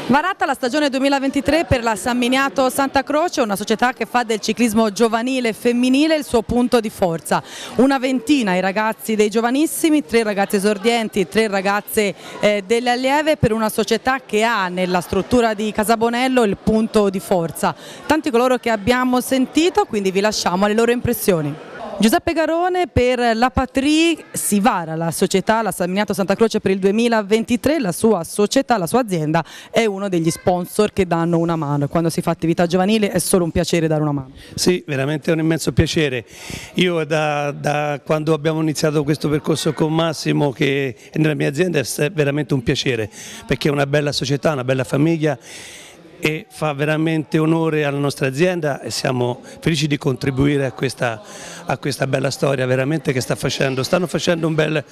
Varata la stagione 2023 per la San Miniato Santa Croce, una società che fa del ciclismo giovanile e femminile il suo punto di forza. Una ventina i ragazzi dei giovanissimi, 3 ragazze esordienti, 3 ragazze delle allieve, per una società che ha nella struttura di Casabonello il punto di forza. Tanti coloro che abbiamo sentito, quindi vi lasciamo alle loro impressioni. Giuseppe Garone, per la Patrie si vara la società, la San Miniato Santa Croce per il 2023, la sua società, la sua azienda è uno degli sponsor che danno una mano. Quando si fa attività giovanile è solo un piacere dare una mano. Sì, veramente è un immenso piacere. Io da quando abbiamo iniziato questo percorso con Massimo, che è nella mia azienda, è veramente un piacere, perché è una bella società, una bella famiglia e fa veramente onore alla nostra azienda e siamo felici di contribuire a questa bella storia veramente che stanno facendo un bel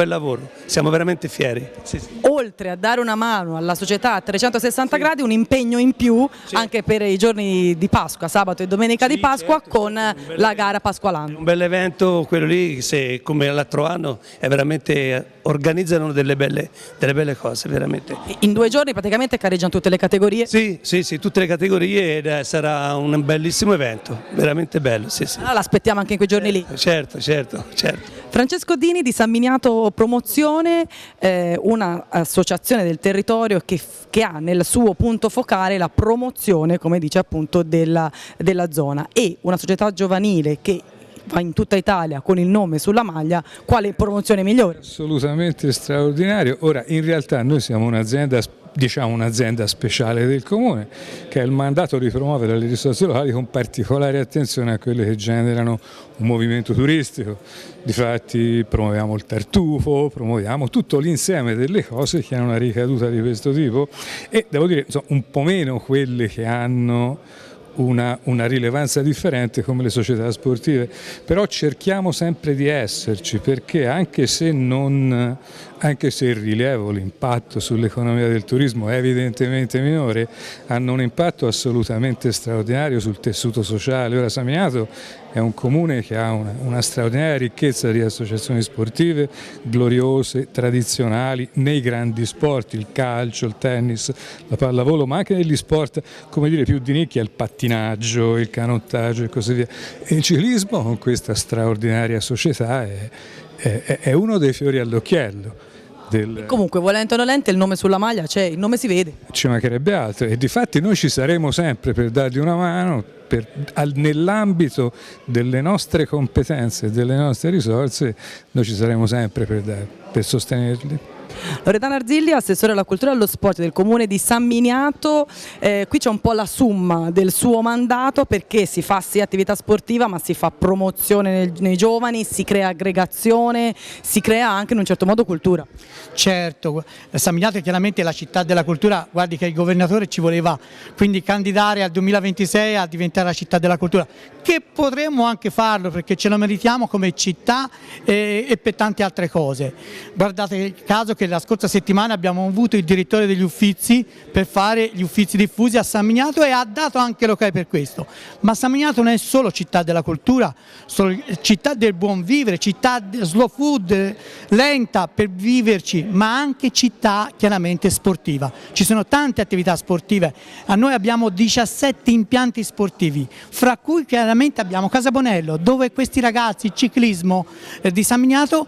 lavoro, siamo veramente fieri. Sì, sì. Oltre a dare una mano alla società a 360 gradi, un impegno in più anche per i giorni di Pasqua, sabato e domenica di Pasqua, con la gara pasqualana. Un bel evento quello lì, se come l'altro anno è veramente, organizzano delle belle cose veramente. In 2 giorni praticamente careggiano tutte le categorie? Sì, tutte le categorie, ed sarà un bellissimo evento, veramente bello. Sì. Allora l'aspettiamo anche in quei giorni lì. Certo. Francesco Dini di San Miniato Promozione, un'associazione del territorio che ha nel suo punto focale la promozione, come dice appunto, della zona, e una società giovanile che va in tutta Italia con il nome sulla maglia. Quale promozione migliore? Assolutamente straordinario. Ora, in realtà noi siamo un'azienda speciale del Comune, che ha il mandato di promuovere le risorse locali con particolare attenzione a quelle che generano un movimento turistico. Difatti promuoviamo il tartufo, promuoviamo tutto l'insieme delle cose che hanno una ricaduta di questo tipo, e devo dire un po' meno quelle che hanno una rilevanza differente come le società sportive, però cerchiamo sempre di esserci, perché anche se il rilievo, l'impatto sull'economia del turismo è evidentemente minore, hanno un impatto assolutamente straordinario sul tessuto sociale. Ora San Miniato è un comune che ha una straordinaria ricchezza di associazioni sportive gloriose, tradizionali, nei grandi sport, il calcio, il tennis, la pallavolo, ma anche negli sport, come dire, più di nicchia, il pattinaggio, il canottaggio e così via. E il ciclismo, con questa straordinaria società, è uno dei fiori all'occhiello. Comunque, volente o nolente, il nome sulla maglia c'è, il nome si vede. Ci mancherebbe altro, e difatti noi ci saremo sempre per dargli una mano, nell'ambito delle nostre competenze e delle nostre risorse. Noi ci saremo sempre per sostenerli. Loredana Arzilli, assessore alla cultura e allo sport del comune di San Miniato, qui c'è un po' la summa del suo mandato, perché si fa sì attività sportiva, ma si fa promozione nei giovani, si crea aggregazione, si crea anche in un certo modo cultura. Certo, San Miniato è chiaramente la città della cultura. Guardi che il governatore ci voleva quindi candidare al 2026 a diventare la città della cultura, che potremmo anche farlo perché ce lo meritiamo come città e per tante altre cose. Guardate il caso che la scorsa settimana abbiamo avuto il direttore degli Uffizi per fare gli Uffizi diffusi a San Miniato, e ha dato anche l'ok per questo. Ma San Miniato non è solo città della cultura, città del buon vivere, città slow food, lenta per viverci, ma anche città chiaramente sportiva. Ci sono tante attività sportive, noi abbiamo 17 impianti sportivi, fra cui chiaramente abbiamo Casabonello, dove questi ragazzi, il ciclismo di San Miniato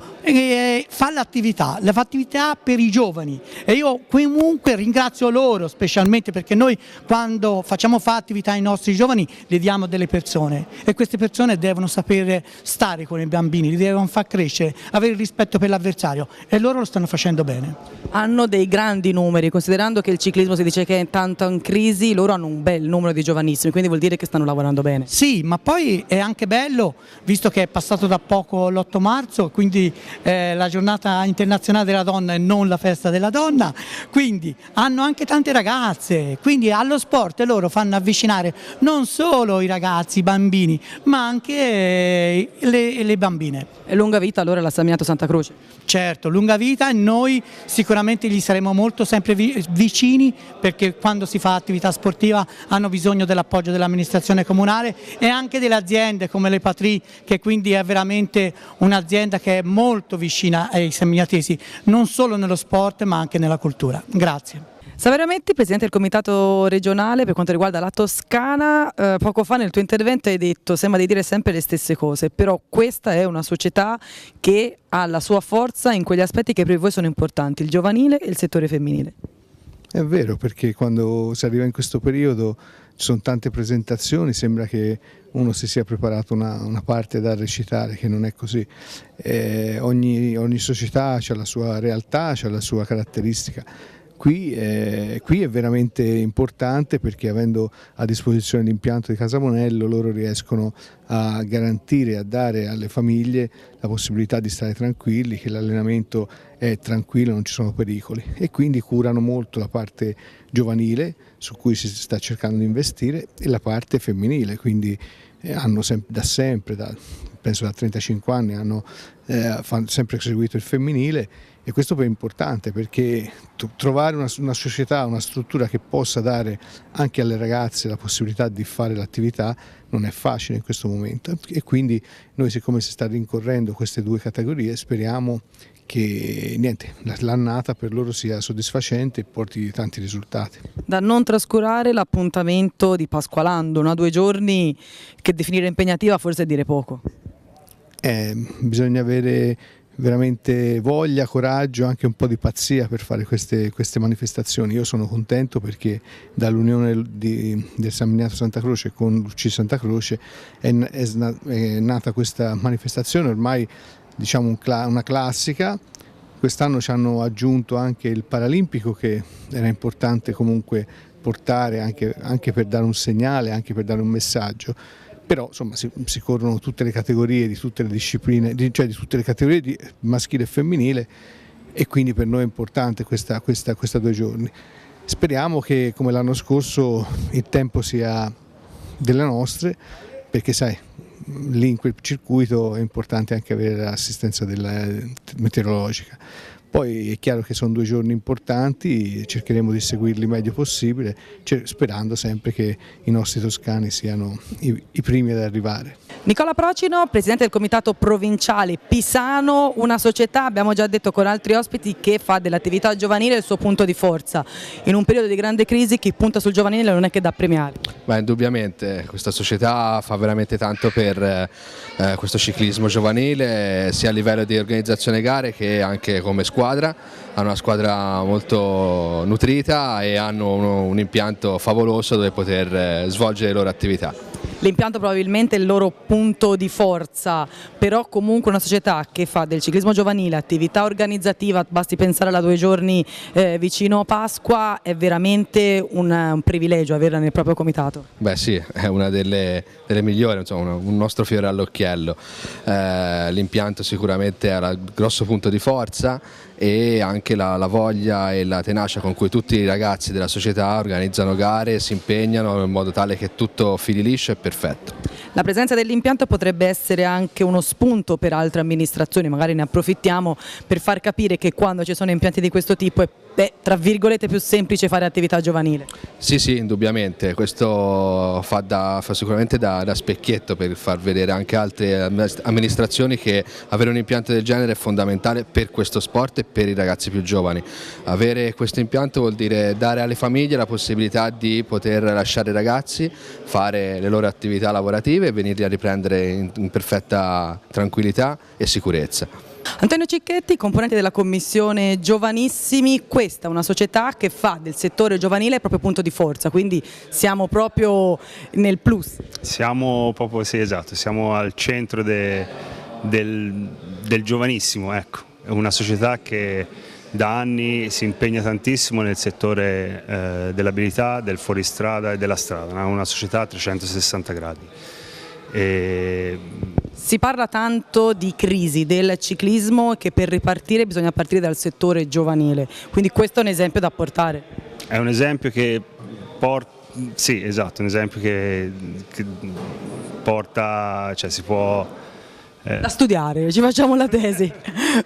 fa l'attività per i giovani, e io comunque ringrazio loro specialmente, perché noi quando facciamo fare attività ai nostri giovani li diamo delle persone, e queste persone devono sapere stare con i bambini, li devono far crescere, avere rispetto per l'avversario, e loro lo stanno facendo bene. Hanno dei grandi numeri, considerando che il ciclismo si dice che è tanto in crisi, loro hanno un bel numero di giovanissimi, quindi vuol dire che stanno lavorando bene. Sì, ma poi è anche bello, visto che è passato da poco l'8 marzo, quindi la giornata internazionale della donna e non la festa della donna, quindi hanno anche tante ragazze, quindi allo sport loro fanno avvicinare non solo i ragazzi, i bambini, ma anche le bambine. E lunga vita allora la San Miniato Santa Croce? Certo, lunga vita, e noi sicuramente gli saremo molto sempre vicini, perché quando si fa attività sportiva hanno bisogno dell'appoggio dell'amministrazione comunale e anche delle aziende come le Patrie, che quindi è veramente un'azienda che è molto vicina ai sanminiatesi, non solo nello sport ma anche nella cultura. Grazie. Saverio Metti, Presidente del Comitato regionale per quanto riguarda la Toscana, poco fa nel tuo intervento hai detto, sembra di dire sempre le stesse cose, però questa è una società che ha la sua forza in quegli aspetti che per voi sono importanti, il giovanile e il settore femminile. È vero, perché quando si arriva in questo periodo ci sono tante presentazioni, sembra che uno si sia preparato una parte da recitare, che non è così. Ogni società ha la sua realtà, ha la sua caratteristica. Qui è veramente importante perché avendo a disposizione l'impianto di Casamonello loro riescono a garantire, a dare alle famiglie la possibilità di stare tranquilli, che l'allenamento è tranquillo, non ci sono pericoli e quindi curano molto la parte giovanile su cui si sta cercando di investire e la parte femminile, quindi hanno da sempre, penso da 35 anni, hanno sempre seguito il femminile. E questo è importante perché trovare una società, una struttura che possa dare anche alle ragazze la possibilità di fare l'attività non è facile in questo momento e quindi noi, siccome si sta rincorrendo queste due categorie, speriamo che l'annata per loro sia soddisfacente e porti tanti risultati. Da non trascurare l'appuntamento di Pasqualando, 2 giorni che definire impegnativa forse è dire poco. Bisogna avere veramente voglia, coraggio, anche un po' di pazzia per fare queste manifestazioni. Io sono contento perché dall'unione del San Miniato Santa Croce con l'UC Santa Croce è nata questa manifestazione ormai diciamo una classica. Quest'anno ci hanno aggiunto anche il Paralimpico, che era importante comunque portare anche per dare un segnale, anche per dare un messaggio. Però insomma si corrono tutte le categorie di tutte le discipline, cioè di tutte le categorie di maschile e femminile e quindi per noi è importante questa 2 giorni. Speriamo che come l'anno scorso il tempo sia delle nostre, perché sai, lì in quel circuito è importante anche avere l'assistenza meteorologica. Poi è chiaro che sono 2 giorni importanti, cercheremo di seguirli meglio possibile, sperando sempre che i nostri toscani siano i primi ad arrivare. Nicola Procino, Presidente del Comitato Provinciale Pisano, una società, abbiamo già detto con altri ospiti, che fa dell'attività giovanile il suo punto di forza. In un periodo di grande crisi chi punta sul giovanile non è che da premiare. Beh, indubbiamente questa società fa veramente tanto per questo ciclismo giovanile, sia a livello di organizzazione gare che anche come squadra. Hanno una squadra molto nutrita e hanno un impianto favoloso dove poter svolgere le loro attività. L'impianto probabilmente è il loro punto di forza, però comunque una società che fa del ciclismo giovanile attività organizzativa, basti pensare alla 2 giorni vicino a Pasqua, è veramente un privilegio averla nel proprio comitato. Beh sì, è una delle migliori, insomma, un nostro fiore all'occhiello. L'impianto sicuramente ha un grosso punto di forza e anche la voglia e la tenacia con cui tutti i ragazzi della società organizzano gare, si impegnano in modo tale che tutto fili liscio e perfetto. La presenza dell'impianto potrebbe essere anche uno spunto per altre amministrazioni, magari ne approfittiamo per far capire che quando ci sono impianti di questo tipo è tra virgolette più semplice fare attività giovanile. Sì, indubbiamente, questo fa sicuramente da specchietto per far vedere anche altre amministrazioni che avere un impianto del genere è fondamentale per questo sport e per i ragazzi più giovani. Avere questo impianto vuol dire dare alle famiglie la possibilità di poter lasciare i ragazzi fare le loro attività lavorative e venirli a riprendere in perfetta tranquillità e sicurezza. Antonio Cicchetti, componente della commissione Giovanissimi, questa è una società che fa del settore giovanile il proprio punto di forza, quindi siamo proprio nel plus. Siamo proprio, sì, esatto, siamo al centro del giovanissimo, ecco. È una società che da anni si impegna tantissimo nel settore dell'abilità, del fuoristrada e della strada, una società a 360 gradi. Si parla tanto di crisi del ciclismo e che per ripartire bisogna partire dal settore giovanile, quindi questo è un esempio da portare. È un esempio che porta, sì, esatto, un esempio che porta, cioè si può Da studiare, ci facciamo la tesi.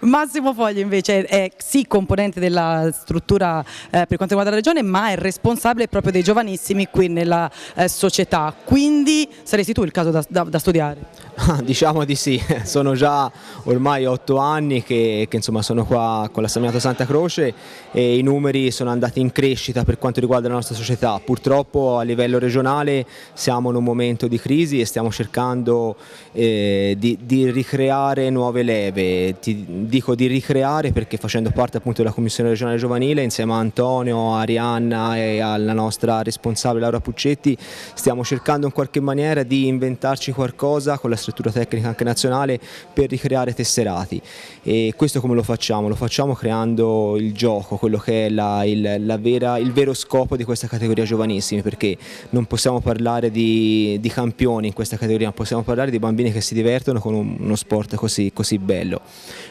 Massimo Fogli invece è sì componente della struttura per quanto riguarda la regione, ma è responsabile proprio dei giovanissimi qui nella società, quindi saresti tu il caso da studiare? Diciamo di sì, sono già ormai 8 anni che insomma sono qua con la Samminato Santa Croce e i numeri sono andati in crescita per quanto riguarda la nostra società. Purtroppo a livello regionale siamo in un momento di crisi e stiamo cercando di ricreare nuove leve. Ti dico di ricreare perché facendo parte appunto della Commissione regionale giovanile insieme a Antonio, a Arianna e alla nostra responsabile Laura Puccetti stiamo cercando in qualche maniera di inventarci qualcosa con la struttura tecnica anche nazionale per ricreare tesserati. E questo come lo facciamo? Lo facciamo creando il gioco, quello che è il vero scopo di questa categoria giovanissimi, perché non possiamo parlare di campioni in questa categoria, possiamo parlare di bambini che si divertono con uno sport così bello.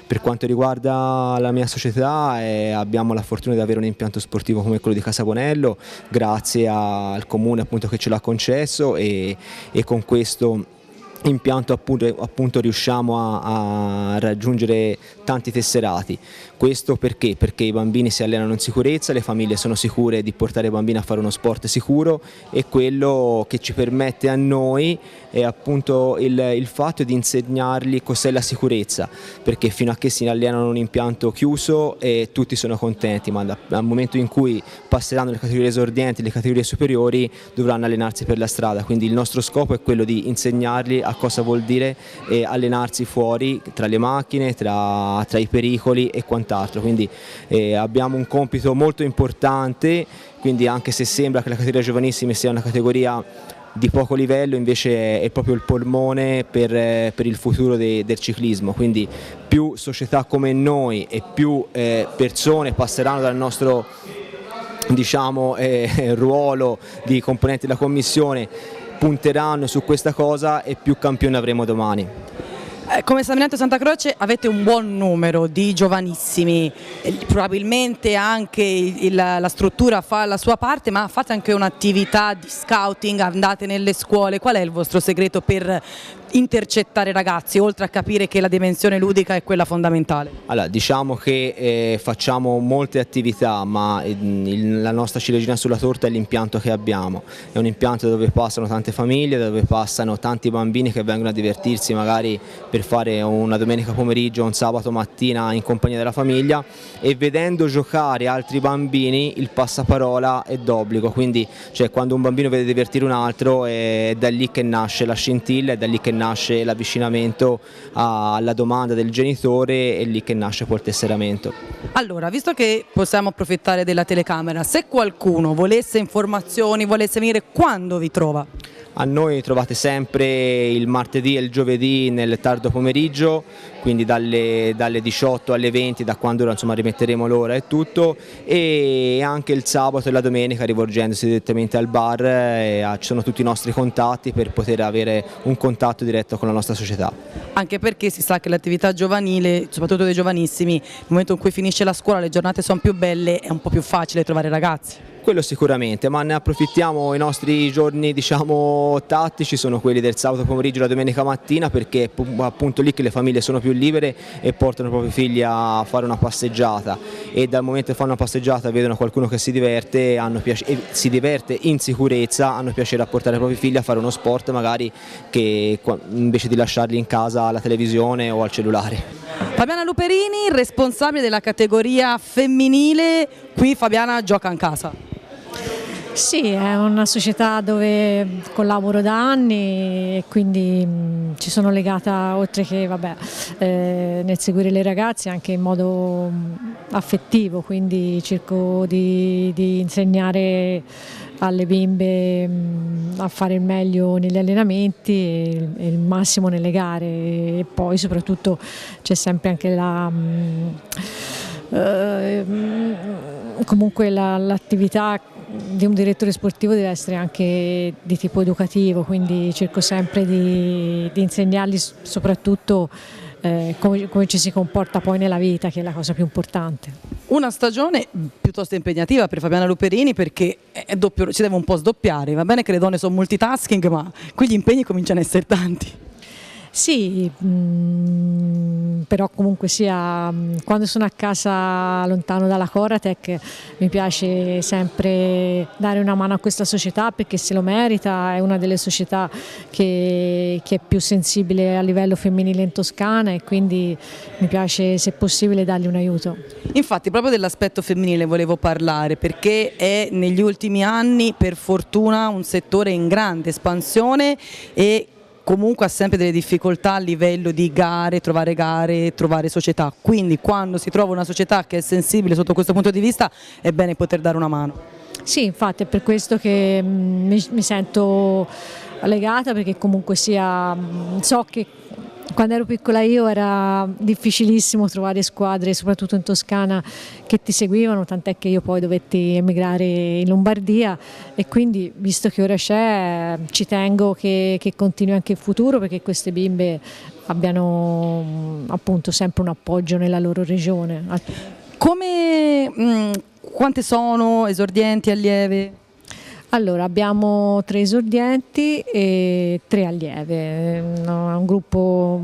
Per quanto riguarda la mia società abbiamo la fortuna di avere un impianto sportivo come quello di Casaponello, grazie al comune appunto che ce l'ha concesso e con questo impianto appunto riusciamo a raggiungere tanti tesserati. Questo perché? Perché i bambini si allenano in sicurezza, le famiglie sono sicure di portare i bambini a fare uno sport sicuro e quello che ci permette a noi è appunto il fatto di insegnargli cos'è la sicurezza, perché fino a che si allenano in un impianto chiuso tutti sono contenti, ma dal momento in cui passeranno le categorie esordienti, le categorie superiori dovranno allenarsi per la strada, quindi il nostro scopo è quello di insegnargli a cosa vuol dire allenarsi fuori tra le macchine, tra i pericoli e quant'altro, quindi abbiamo un compito molto importante, quindi anche se sembra che la categoria giovanissimi sia una categoria di poco livello, invece è proprio il polmone per il futuro del ciclismo, quindi più società come noi e più persone passeranno dal nostro ruolo di componenti della commissione, punteranno su questa cosa e più campioni avremo domani. Come Samminato Santa Croce avete un buon numero di giovanissimi, probabilmente anche la struttura fa la sua parte, ma fate anche un'attività di scouting, andate nelle scuole, qual è il vostro segreto per intercettare ragazzi, oltre a capire che la dimensione ludica è quella fondamentale? Allora, diciamo che facciamo molte attività, ma la nostra ciliegina sulla torta è l'impianto che abbiamo. È un impianto dove passano tante famiglie, dove passano tanti bambini che vengono a divertirsi magari per fare una domenica pomeriggio o un sabato mattina in compagnia della famiglia, e vedendo giocare altri bambini il passaparola è d'obbligo, quindi quando un bambino vede divertire un altro è da lì che nasce la scintilla, è da lì che nasce l'avvicinamento alla domanda del genitore, è lì che nasce poi il tesseramento. Allora, visto che possiamo approfittare della telecamera, se qualcuno volesse informazioni, volesse venire, quando vi trova? A noi trovate sempre il martedì e il giovedì nel tardo pomeriggio, quindi dalle 18 alle 20, da quando rimetteremo l'ora e tutto, e anche il sabato e la domenica rivolgendosi direttamente al bar, ci sono tutti i nostri contatti per poter avere un contatto diretto con la nostra società. Anche perché si sa che l'attività giovanile, soprattutto dei giovanissimi, nel momento in cui finisce la scuola, le giornate sono più belle, è un po' più facile trovare ragazzi. Quello sicuramente, ma ne approfittiamo, i nostri giorni tattici sono quelli del sabato pomeriggio e la domenica mattina, perché è appunto lì che le famiglie sono più libere e portano i propri figli a fare una passeggiata, e dal momento che fanno una passeggiata vedono qualcuno che si diverte, si diverte in sicurezza, hanno piacere a portare i propri figli a fare uno sport magari che invece di lasciarli in casa alla televisione o al cellulare. Fabiana Luperini, responsabile della categoria femminile, qui Fabiana gioca in casa. Sì, è una società dove collaboro da anni e quindi ci sono legata, oltre che nel seguire le ragazze, anche in modo affettivo, quindi cerco di insegnare alle bimbe a fare il meglio negli allenamenti e il massimo nelle gare, e poi soprattutto c'è sempre anche comunque l'attività di un direttore sportivo deve essere anche di tipo educativo, quindi cerco sempre di insegnargli soprattutto come ci si comporta poi nella vita, che è la cosa più importante. Una stagione piuttosto impegnativa per Fabiana Luperini, perché si deve un po' sdoppiare. Va bene che le donne sono multitasking, ma qui gli impegni cominciano a essere tanti. Sì, però comunque sia, quando sono a casa lontano dalla Coratec mi piace sempre dare una mano a questa società perché se lo merita, è una delle società che è più sensibile a livello femminile in Toscana e quindi mi piace se possibile dargli un aiuto. Infatti proprio dell'aspetto femminile volevo parlare perché è negli ultimi anni per fortuna un settore in grande espansione e comunque ha sempre delle difficoltà a livello di gare, trovare società, quindi quando si trova una società che è sensibile sotto questo punto di vista è bene poter dare una mano. Sì, infatti è per questo che mi sento legata perché comunque sia, so che quando ero piccola io era difficilissimo trovare squadre, soprattutto in Toscana, che ti seguivano, tant'è che io poi dovetti emigrare in Lombardia e quindi visto che ora c'è ci tengo che continui anche in futuro perché queste bimbe abbiano appunto sempre un appoggio nella loro regione. Quante sono esordienti, allieve? Allora, abbiamo 3 esordienti e 3 allieve, è un gruppo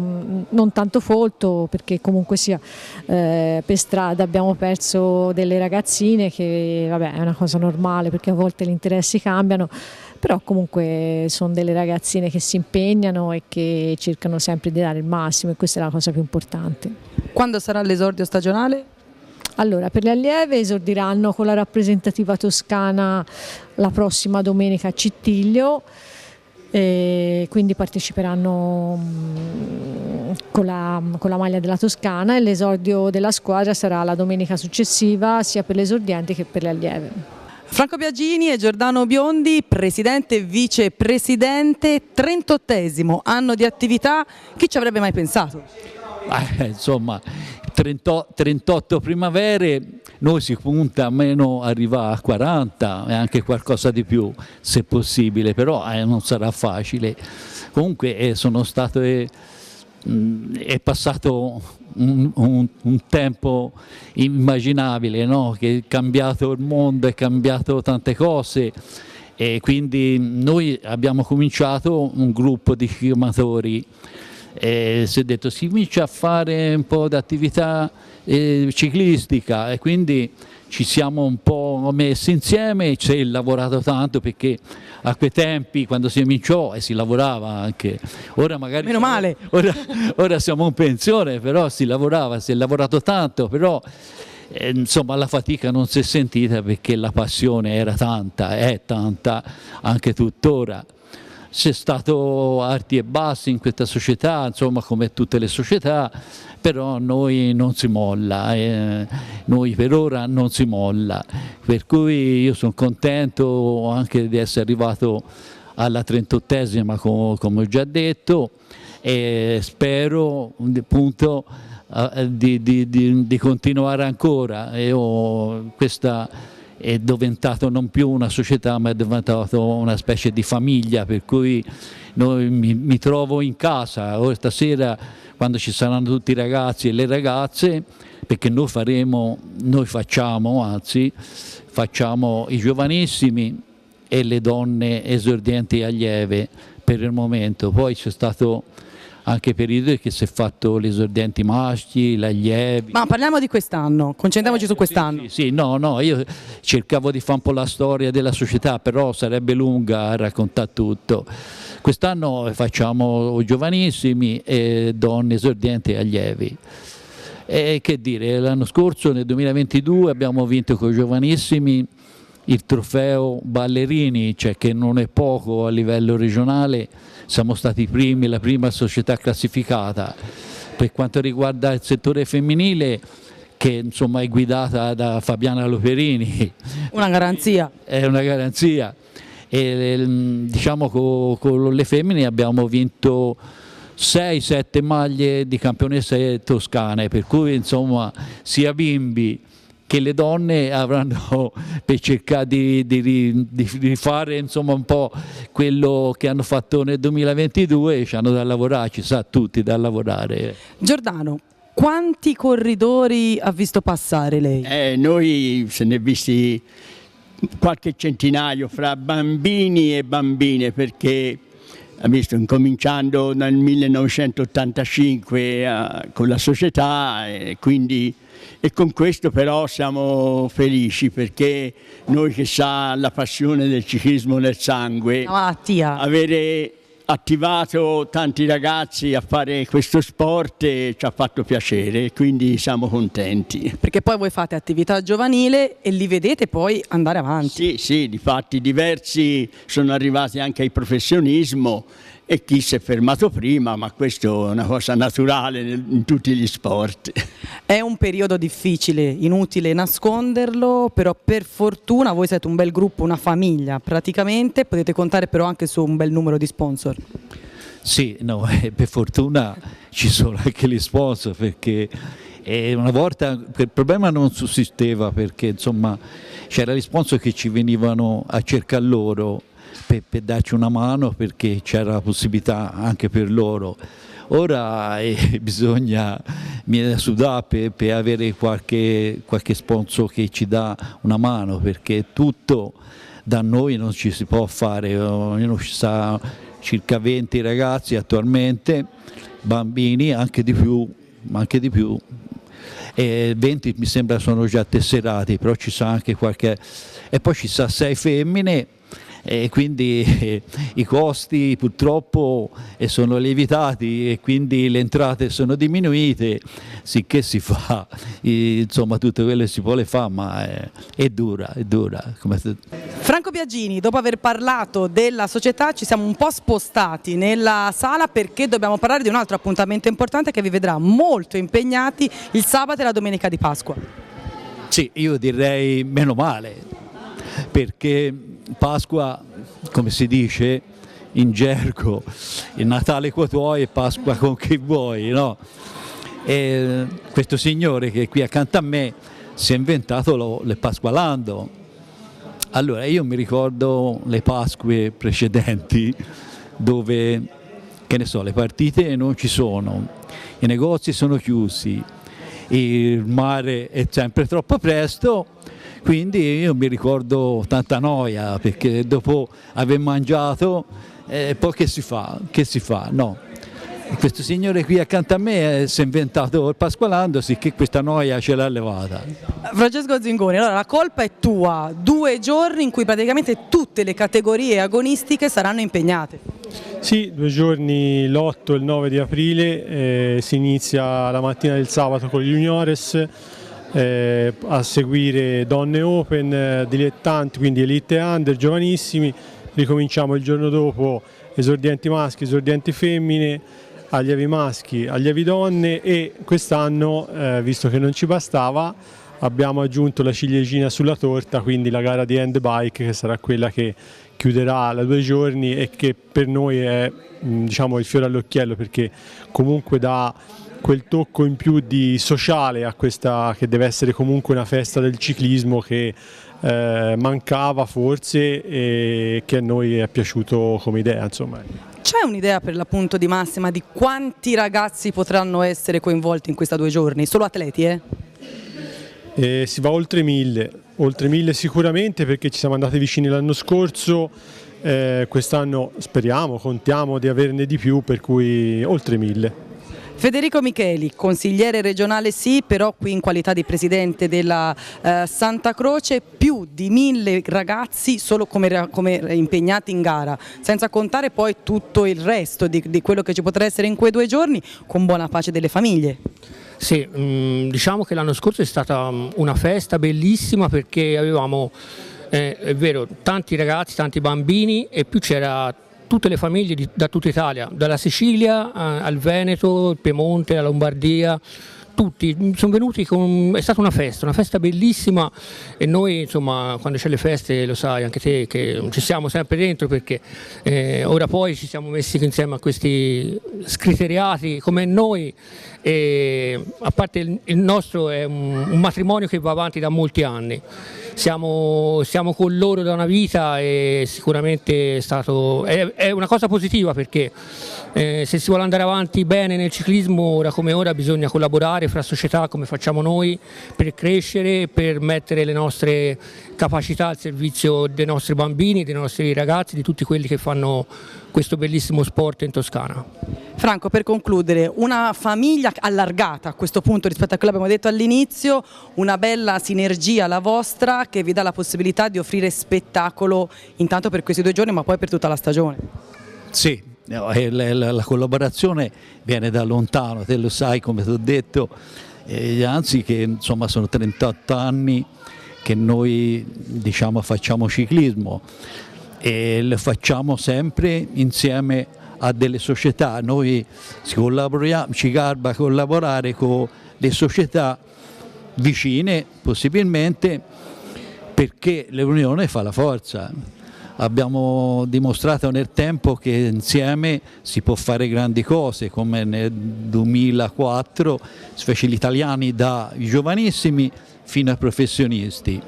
non tanto folto perché comunque sia per strada abbiamo perso delle ragazzine che vabbè è una cosa normale perché a volte gli interessi cambiano, però comunque sono delle ragazzine che si impegnano e che cercano sempre di dare il massimo e questa è la cosa più importante. Quando sarà l'esordio stagionale? Allora, per le allieve esordiranno con la rappresentativa toscana la prossima domenica a Cittiglio, quindi parteciperanno con la maglia della Toscana e l'esordio della squadra sarà la domenica successiva sia per le esordienti che per le allieve. Franco Biagini e Giordano Biondi, presidente e vicepresidente, 38° anno di attività, chi ci avrebbe mai pensato? Insomma, 38 primavere, noi si punta almeno arrivare a 40 e anche qualcosa di più se possibile, però non sarà facile. Comunque è passato un tempo immaginabile, no? Che è cambiato il mondo, è cambiato tante cose e quindi noi abbiamo cominciato un gruppo di sciamatori. Si è detto si comincia a fare un po' di attività ciclistica e quindi ci siamo un po' messi insieme e si è lavorato tanto perché a quei tempi quando si cominciò si lavorava anche, ora magari meno male. Ora siamo in pensione però si lavorava, si è lavorato tanto però insomma la fatica non si è sentita perché la passione era tanta, è tanta anche tuttora. C'è stato alti e bassi in questa società, insomma come tutte le società, però noi non si molla, noi per ora non si molla, per cui io sono contento anche di essere arrivato alla 38ª come ho già detto e spero appunto di continuare ancora. Questa è diventato non più una società ma è diventato una specie di famiglia per cui mi trovo in casa stasera quando ci saranno tutti i ragazzi e le ragazze perché noi facciamo i giovanissimi e le donne esordienti e allieve per il momento, poi c'è stato anche periodo che si è fatto gli esordienti maschi, gli allievi. Ma parliamo di quest'anno, concentriamoci su quest'anno. Sì, no, io cercavo di fare un po' la storia della società, però sarebbe lunga a raccontare tutto. Quest'anno facciamo giovanissimi e donne esordienti e allievi. E che dire, l'anno scorso nel 2022 abbiamo vinto con i giovanissimi il trofeo Ballerini, cioè che non è poco a livello regionale, siamo stati i primi, la prima società classificata. Per quanto riguarda il settore femminile, che insomma è guidata da Fabiana Loperini. Una garanzia. È una garanzia. E, diciamo con le femmine abbiamo vinto 6-7 maglie di campionesse toscane, per cui insomma sia bimbi che le donne avranno per cercare di rifare insomma un po' quello che hanno fatto nel 2022 e ci hanno da lavorare, ci sa tutti da lavorare. Giordano, quanti corridori ha visto passare lei? Noi se ne visti qualche centinaio fra bambini e bambine perché ha visto, incominciando dal 1985 con la società, e con questo però siamo felici, perché noi che sa la passione del ciclismo nel sangue, una malattia, avere attivato tanti ragazzi a fare questo sport ci ha fatto piacere, quindi siamo contenti. Perché poi voi fate attività giovanile e li vedete poi andare avanti. Sì, difatti diversi sono arrivati anche al professionismo e chi si è fermato prima, ma questo è una cosa naturale in tutti gli sport. È un periodo difficile, inutile nasconderlo, però per fortuna voi siete un bel gruppo, una famiglia praticamente, potete contare però anche su un bel numero di sponsor. Sì, no, per fortuna ci sono anche gli sponsor, perché una volta il problema non sussisteva, perché insomma c'erano gli sponsor che ci venivano a cercare loro per darci una mano, perché c'era la possibilità anche per loro. Ora bisogna sudare per avere qualche sponsor che ci dà una mano, perché tutto da noi non ci si può fare. Ognuno ci sa circa 20 ragazzi attualmente, bambini, anche di più, e 20 mi sembra sono già tesserati, però ci sa anche qualche, e poi ci sa 6 femmine. E quindi i costi purtroppo sono lievitati e quindi le entrate sono diminuite, sicché si fa, insomma tutto quello che si vuole fare, ma è dura. Franco Biagini, dopo aver parlato della società ci siamo un po' spostati nella sala, perché dobbiamo parlare di un altro appuntamento importante che vi vedrà molto impegnati il sabato e la domenica di Pasqua. Sì, io direi meno male, perché Pasqua, come si dice in gergo, il Natale con tuoi e Pasqua con chi vuoi, no? E questo signore che è qui accanto a me si è inventato le Pasqualando. Allora io mi ricordo le Pasque precedenti dove, che ne so, le partite non ci sono, i negozi sono chiusi, il mare è sempre troppo presto. Quindi io mi ricordo tanta noia, perché dopo aver mangiato, poi che si fa? No. Questo signore qui accanto a me si è inventato il Pasqualando, sicché questa noia ce l'ha levata. Francesco Zingoni, allora la colpa è tua, 2 giorni in cui praticamente tutte le categorie agonistiche saranno impegnate. Sì, 2 giorni, l'8 e il 9 di aprile, si inizia la mattina del sabato con gli juniores, a seguire donne open, dilettanti, quindi elite under, giovanissimi. Ricominciamo il giorno dopo esordienti maschi, esordienti femmine, allievi maschi, allievi donne, e quest'anno, visto che non ci bastava, abbiamo aggiunto la ciliegina sulla torta, quindi la gara di handbike, che sarà quella che chiuderà la 2 giorni e che per noi è, diciamo, il fiore all'occhiello, perché comunque dà quel tocco in più di sociale a questa, che deve essere comunque una festa del ciclismo, che mancava forse e che a noi è piaciuto come idea, insomma. C'è un'idea per l'appunto di massima di quanti ragazzi potranno essere coinvolti in questi 2 giorni? Solo atleti, Si va oltre 1000 sicuramente, perché ci siamo andati vicini l'anno scorso, quest'anno speriamo, contiamo di averne di più, per cui oltre 1000. Federico Micheli, consigliere regionale sì, però qui in qualità di presidente della Santa Croce, più di 1000 ragazzi solo come impegnati in gara, senza contare poi tutto il resto di quello che ci potrà essere in quei 2 giorni, con buona pace delle famiglie. Sì, diciamo che l'anno scorso è stata una festa bellissima, perché avevamo, è vero, tanti ragazzi, tanti bambini, e più c'era tutte le famiglie da tutta Italia, dalla Sicilia al Veneto, il Piemonte, la Lombardia, tutti sono venuti, è stata una festa bellissima, e noi insomma quando c'è le feste, lo sai anche te, che ci siamo sempre dentro, perché ora poi ci siamo messi insieme a questi scriteriati come noi, e a parte il nostro è un matrimonio che va avanti da molti anni. siamo con loro da una vita e sicuramente è una cosa positiva, perché se si vuole andare avanti bene nel ciclismo ora come ora bisogna collaborare fra società come facciamo noi per crescere, per mettere le nostre capacità al servizio dei nostri bambini, dei nostri ragazzi, di tutti quelli che fanno questo bellissimo sport in Toscana. Franco, per concludere, una famiglia allargata a questo punto rispetto a quello che abbiamo detto all'inizio, una bella sinergia la vostra che vi dà la possibilità di offrire spettacolo intanto per questi 2 giorni ma poi per tutta la stagione. Sì, la collaborazione viene da lontano, te lo sai come ti ho detto, anzi che insomma sono 38 anni che noi diciamo facciamo ciclismo e lo facciamo sempre insieme a delle società. Noi ci garba collaborare con le società vicine possibilmente, perché l'unione fa la forza. Abbiamo dimostrato nel tempo che insieme si può fare grandi cose, come nel 2004 si fece gli italiani dai giovanissimi fino ai professionisti.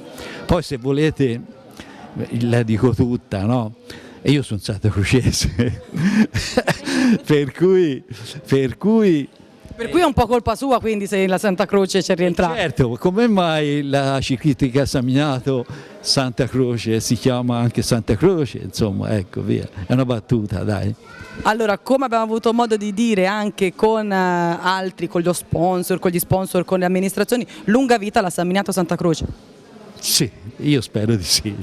Poi se volete la dico tutta, no? E io sono santacrucese, per cui è un po' colpa sua, quindi, se la Santa Croce ci è rientrata. Certo, come mai la ciclistica Samignato Santa Croce si chiama anche Santa Croce? Insomma, ecco, via, è una battuta, dai. Allora, come abbiamo avuto modo di dire anche con altri, con gli sponsor, con le amministrazioni, lunga vita alla Samignato Santa Croce. Sì, io spero di sì.